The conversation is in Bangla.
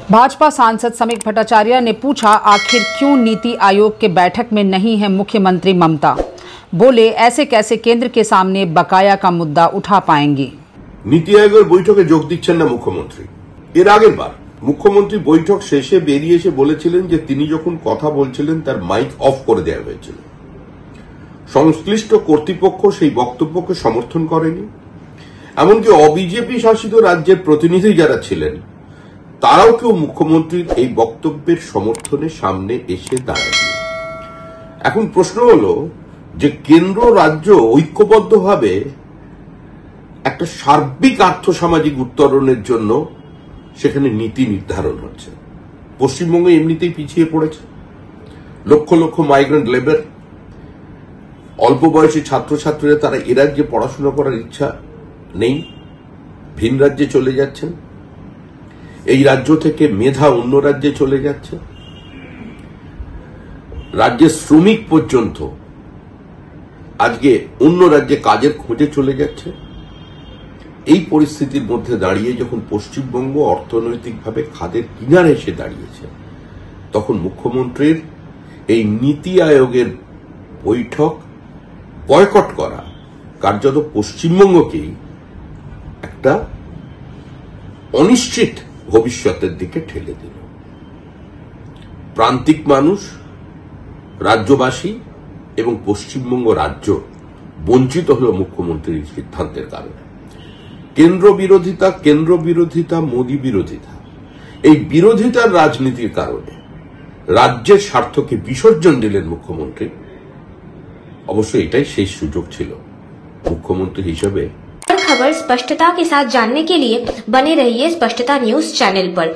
भाजपा सांसद समीक भट्टाचार्य ने पूछा, आखिर क्यों नीति आयोग के बैठक में नहीं है मुख्यमंत्री ममता। बोले, ऐसे कैसे केंद्र के सामने बकाया का मुद्दा उठा पाएंगी। নীতি আয়োগের বৈঠকে যোগ দিচ্ছেন না মুখ্যমন্ত্রী। এর আগের বার মুখ্যমন্ত্রী বৈঠক শেষে বেরিয়ে এসে বলেছিলেন যে তিনি যখন কথা বলছিলেন তার মাইক অফ করে দেওয়া হয়েছিল। সংশ্লিষ্ট কর্তৃপক্ষ সেই বক্তব্যকে সমর্থন করেনি। এমনকি অবিজেপি শাসিত রাজ্যের প্রতিনিধি যারা ছিলেন তারাও কেউ মুখ্যমন্ত্রীর এই বক্তব্যের সমর্থনে সামনে এসে দাঁড়ায়নি। এখন প্রশ্ন হলো যে কেন্দ্র রাজ্য ঐক্যবদ্ধভাবে একটা সার্বিক আর্থসামাজিক উত্তরণের জন্য সেখানে নীতি নির্ধারণ হচ্ছে। পশ্চিমবঙ্গ এমনিতেই পিছিয়ে পড়েছে। লক্ষ লক্ষ মাইগ্রেন্ট লেবার, অল্প বয়সী ছাত্রছাত্রীরা তারা এ রাজ্যে পড়াশোনা করার ইচ্ছা নেই, ভিন রাজ্যে চলে যাচ্ছেন। এই রাজ্য থেকে মেধা অন্য রাজ্যে চলে যাচ্ছে। রাজ্যের শ্রমিক পর্যন্ত আজকে অন্য রাজ্যে কাজের খোঁজে চলে যাচ্ছে। এই পরিস্থিতির মধ্যে দাঁড়িয়ে যখন পশ্চিমবঙ্গ অর্থনৈতিকভাবে খাদের কিনারে এসে দাঁড়িয়েছে, তখন মুখ্যমন্ত্রীর এই নীতি আয়োগের বৈঠক বয়কট করা কার্যত পশ্চিমবঙ্গকেই একটা অনিশ্চিত ভবিষ্যতের দিকে ঠেলে দিল। প্রান্তিক মানুষ, রাজ্যবাসী এবং পশ্চিমবঙ্গ রাজ্য বঞ্চিত হল মুখ্যমন্ত্রীর সিদ্ধান্তের কারণে। কেন্দ্র বিরোধিতা, মোদী বিরোধিতা, এই বিরোধিতার রাজনীতির কারণে রাজ্যের স্বার্থকে বিসর্জন দিলেন মুখ্যমন্ত্রী। অবশ্য এটাই শেষ সুযোগ ছিল মুখ্যমন্ত্রী হিসেবে। खबर स्पष्टता के साथ जानने के लिए बने रहिए स्पष्टता न्यूज चैनल पर।